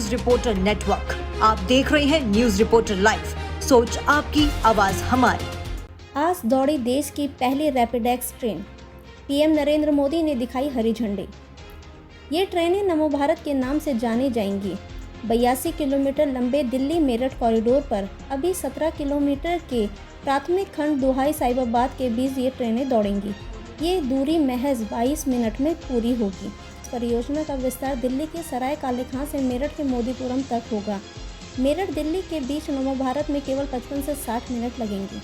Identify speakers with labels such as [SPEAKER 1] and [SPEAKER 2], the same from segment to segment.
[SPEAKER 1] News reporter network. आप देख रहे हैं न्यूज रिपोर्टर लाइव, सोच आपकी, आवाज हमारी।
[SPEAKER 2] आज दौड़ी देश की पहली rapid x train. PM Narendra Modi ने दिखाई हरी झंडी। ये ट्रेनें नमो भारत के नाम से जानी जाएंगी। 82 किलोमीटर लंबे दिल्ली मेरठ कॉरिडोर पर अभी 17 किलोमीटर के प्राथमिक खंड दुहाई साहिबाबाद के बीच ये ट्रेनें दौड़ेंगी। ये दूरी महज 22 मिनट में पूरी होगी। इस परियोजना का विस्तार दिल्ली के सराय काले खां से मेरठ के मोदीपुरम तक होगा। मेरठ दिल्ली के बीच नमो भारत में केवल 55 से 60 मिनट लगेंगे।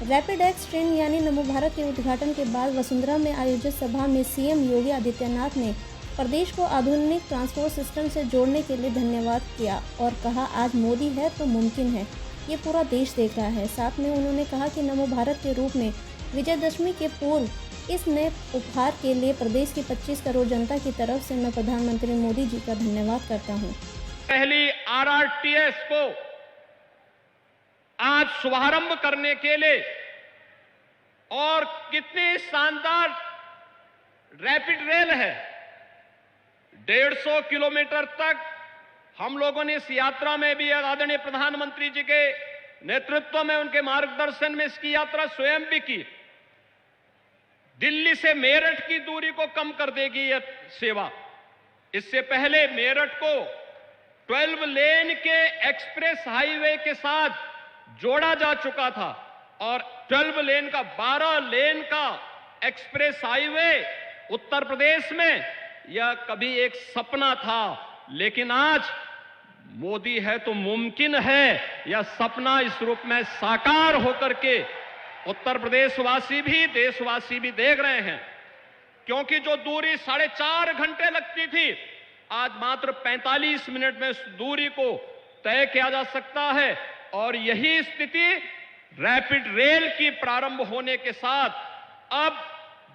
[SPEAKER 2] रैपिड एक्स ट्रेन यानी नमो भारत के उद्घाटन के बाद वसुंधरा में आयोजित सभा में सीएम योगी आदित्यनाथ ने प्रदेश को आधुनिक ट्रांसपोर्ट सिस्टम से जोड़ने के लिए धन्यवाद किया और कहा, आज मोदी है तो मुमकिन है, ये पूरा देश देख रहा है। साथ में उन्होंने कहा कि नमो भारत के रूप में विजयदशमी के पूर्व इस नए उपहार के लिए प्रदेश की 25 करोड़ जनता की तरफ से मैं प्रधानमंत्री मोदी जी का धन्यवाद करता हूँ।
[SPEAKER 3] पहली आरआरटीएस को आज शुभारंभ करने के लिए और कितनी शानदार रैपिड रेल है। 150 किलोमीटर तक हम लोगों ने इस यात्रा में भी आदरणीय प्रधानमंत्री जी के नेतृत्व में, उनके मार्गदर्शन में इसकी यात्रा स्वयं भी की। दिल्ली से मेरठ की दूरी को कम कर देगी यह सेवा। इससे पहले मेरठ को 12 लेन के एक्सप्रेस हाईवे के साथ जोड़ा जा चुका था और 12 लेन का 12 लेन का एक्सप्रेस हाईवे उत्तर प्रदेश में यह कभी एक सपना था, लेकिन आज मोदी है तो मुमकिन है, यह सपना इस रूप में साकार होकर के उत्तर प्रदेश वासी भी, देशवासी भी देख रहे हैं। क्योंकि जो दूरी 4.5 घंटे लगती थी, आज मात्र 45 मिनट में उस दूरी को तय किया जा सकता है। और यही स्थिति रैपिड रेल की प्रारंभ होने के साथ अब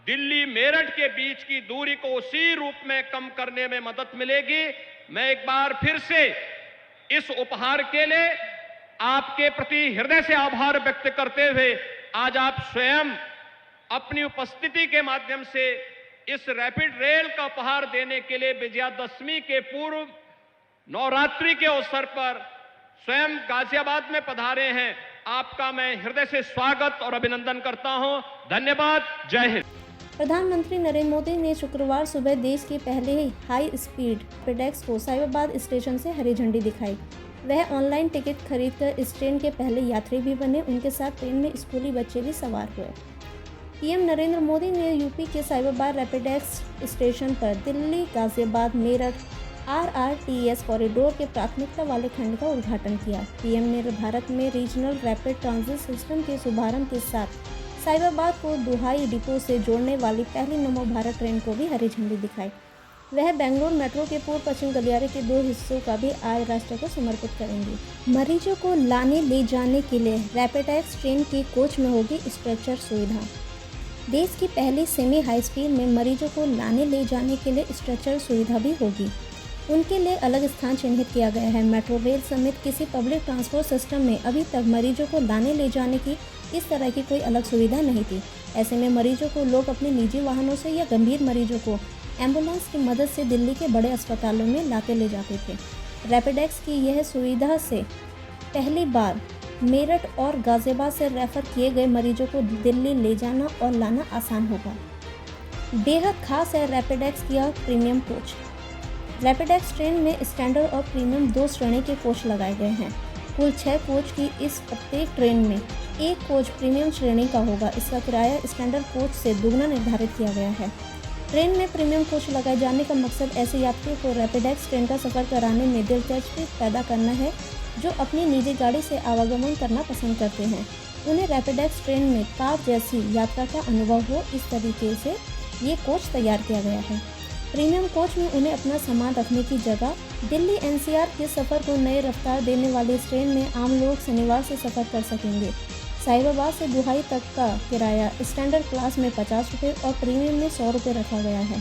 [SPEAKER 3] दिल्ली मेरठ के बीच की दूरी को उसी रूप में कम करने में मदद मिलेगी। मैं एक बार फिर से इस उपहार के लिए आपके प्रति हृदय से आभार व्यक्त करते हुए आज आप स्वयं अपनी उपस्थिति के माध्यम से इस रैपिड रेल का उपहार देने के लिए विजयादशमी के पूर्व नवरात्रि के अवसर पर स्वयं गाजियाबाद में पधारे हैं। आपका मैं हृदय से स्वागत और अभिनंदन करता हूं। धन्यवाद। जय हिंद।
[SPEAKER 2] प्रधानमंत्री नरेंद्र मोदी ने शुक्रवार सुबह देश के पहले हाई स्पीड रैपिड एक्स को साहिबाबाद स्टेशन से हरी झंडी दिखाई। वह ऑनलाइन टिकट खरीदकर इस ट्रेन के पहले यात्री भी बने। उनके साथ ट्रेन में स्कूली बच्चे भी सवार हुए। पीएम नरेंद्र मोदी ने यूपी के साहिबाबाद रैपिड एक्स स्टेशन पर दिल्ली गाजियाबाद मेरठ आरआरटीएस कॉरिडोर के प्राथमिकता वाले खंड का उद्घाटन किया। पीएम ने भारत में रीजनल रैपिड ट्रांजिट सिस्टम के शुभारंभ के साथ साहिबाबाद को दुहाई डिपो से जोड़ने वाली पहली नमो भारत ट्रेन को भी हरी झंडी दिखाई। वह बेंगलुरु मेट्रो के पूर्व पश्चिम गलियारे के 2 हिस्सों का भी आज राष्ट्र को समर्पित करेंगी। मरीजों को लाने ले जाने के लिए रैपिड एक्स ट्रेन की कोच में होगी स्ट्रेचर सुविधा। देश की पहली सेमी हाई स्पीड में मरीजों को लाने ले जाने के लिए स्ट्रेचर सुविधा भी होगी। उनके लिए अलग स्थान चिन्हित किया गया है। मेट्रो रेल समेत किसी पब्लिक ट्रांसपोर्ट सिस्टम में अभी तक मरीजों को लाने ले जाने की इस तरह की कोई अलग सुविधा नहीं थी। ऐसे में मरीजों को लोग अपने निजी वाहनों से या गंभीर मरीजों को एम्बुलेंस की मदद से दिल्ली के बड़े अस्पतालों में लाते ले जाते थे। रैपिड एक्स की यह सुविधा से पहली बार मेरठ और गाजियाबाद से रेफर किए गए मरीजों को दिल्ली ले जाना और लाना आसान होगा। बेहद खास है रैपिड एक्स की premium coach. Rapid x train में स्टैंडर्ड और प्रीमियम 2 श्रेणी के कोच लगाए गए हैं। कुल 6 कोच की इस प्रत्येक ट्रेन में एक कोच प्रीमियम श्रेणी का होगा। इसका किराया स्टैंडर्ड कोच से दुगना निर्धारित किया गया है। ट्रेन में प्रीमियम कोच लगाए जाने का मकसद ऐसे यात्रियों को रैपिड एक्स ट्रेन का सफ़र कराने में दिलचस्पी पैदा करना है जो अपनी निजी गाड़ी से आवागमन करना पसंद करते हैं। उन्हें रैपिड एक्स ट्रेन में कार जैसी यात्रा का अनुभव हो, इस तरीके से ये कोच तैयार किया गया है। प्रीमियम कोच में उन्हें अपना सामान रखने की जगह। दिल्ली एनसीआर के सफ़र को नई रफ्तार देने वाली इस ट्रेन में आम लोग शनिवार से सफ़र कर सकेंगे। साहिबाबाद से दुहाई तक का किराया स्टैंडर्ड क्लास में 50 रुपये और प्रीमियम में 100 रुपये रखा गया है।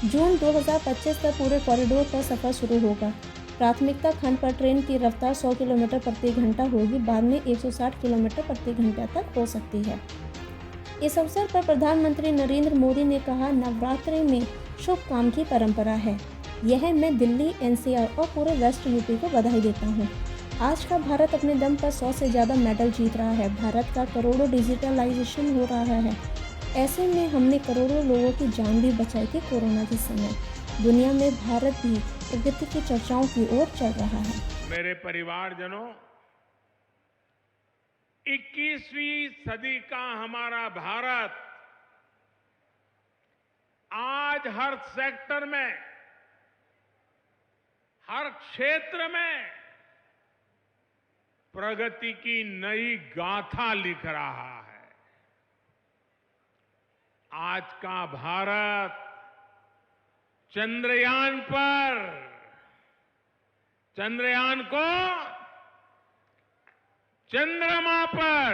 [SPEAKER 2] जून 2025 तक पूरे कॉरिडोर पर सफ़र शुरू होगा। प्राथमिकता खंड पर ट्रेन की रफ्तार 100 किलोमीटर प्रति घंटा होगी, बाद में 160 किलोमीटर प्रति घंटा तक हो सकती है। इस अवसर पर प्रधानमंत्री नरेंद्र मोदी ने कहा, नवरात्रि में शुभ काम की परंपरा है। यह मैं दिल्ली, एनसीआर और पूरे वेस्ट यूपी को बधाई देता हूँ। आज का भारत अपने दम पर 100 से ज़्यादा मेडल जीत रहा है। भारत का करोड़ों डिजिटलाइजेशन हो रहा है। ऐसे में हमने करोड़ों लोगों की जान भी बचाई थी कोरोना के समय। दुनिया में भारत भी प्रगति की चर्चाओं की ओर चल रहा है।
[SPEAKER 4] मेरे परिवारजनों, 21वीं सदी का हमारा भारत आज हर सेक्टर में, हर क्षेत्र में प्रगति की नई गाथा लिख रहा है। आज का भारत चंद्रयान को चंद्रमा पर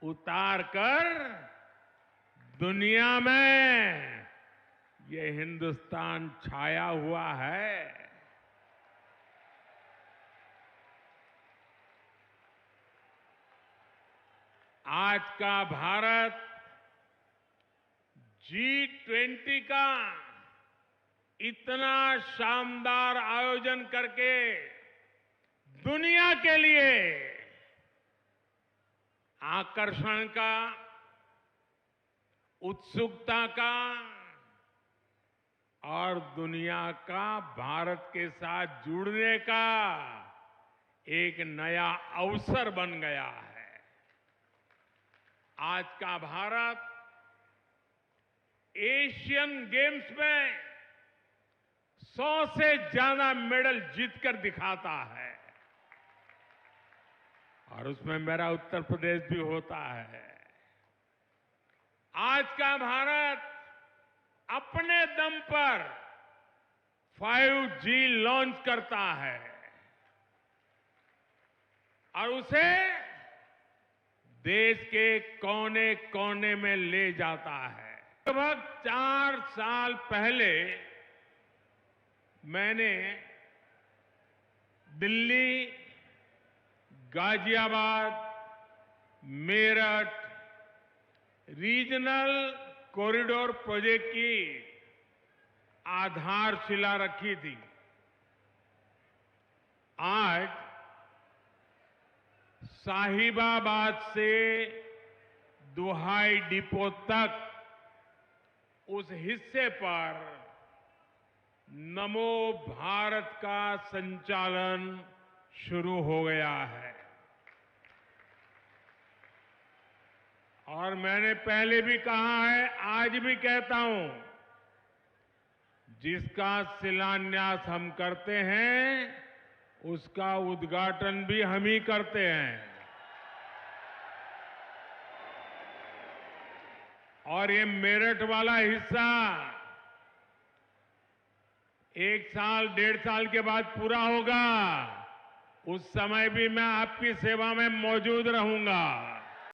[SPEAKER 4] उतारकर दुनिया में ये हिंदुस्तान छाया हुआ है। आज का भारत G20 का इतना शानदार आयोजन करके दुनिया के लिए आकर्षण का, उत्सुकता का और दुनिया का भारत के साथ जुड़ने का एक नया अवसर बन गया है। आज का भारत एशियन गेम्स में 100 से ज्यादा मेडल जीतकर दिखाता है और उसमें मेरा उत्तर प्रदेश भी होता है। आज का भारत अपने दम पर 5G लॉन्च करता है और उसे देश के कोने कोने में ले जाता है। लगभग 4 साल पहले मैंने Delhi, Ghaziabad, Meerut regional corridor project की आधारशिला रखी थी। आज साहिबाबाद से दुहाई डिपो तक उस हिस्से पर नमो भारत का संचालन शुरू हो गया है और मैंने पहले भी कहा है, आज भी कहता हूं, जिसका शिलान्यास हम करते हैं उसका उद्घाटन भी हम ही करते हैं। और ये मेरठ वाला हिस्सा 1 साल, 1.5 साल के बाद पूरा होगा। उस समय भी मैं आपकी सेवा में मौजूद रहूंगा।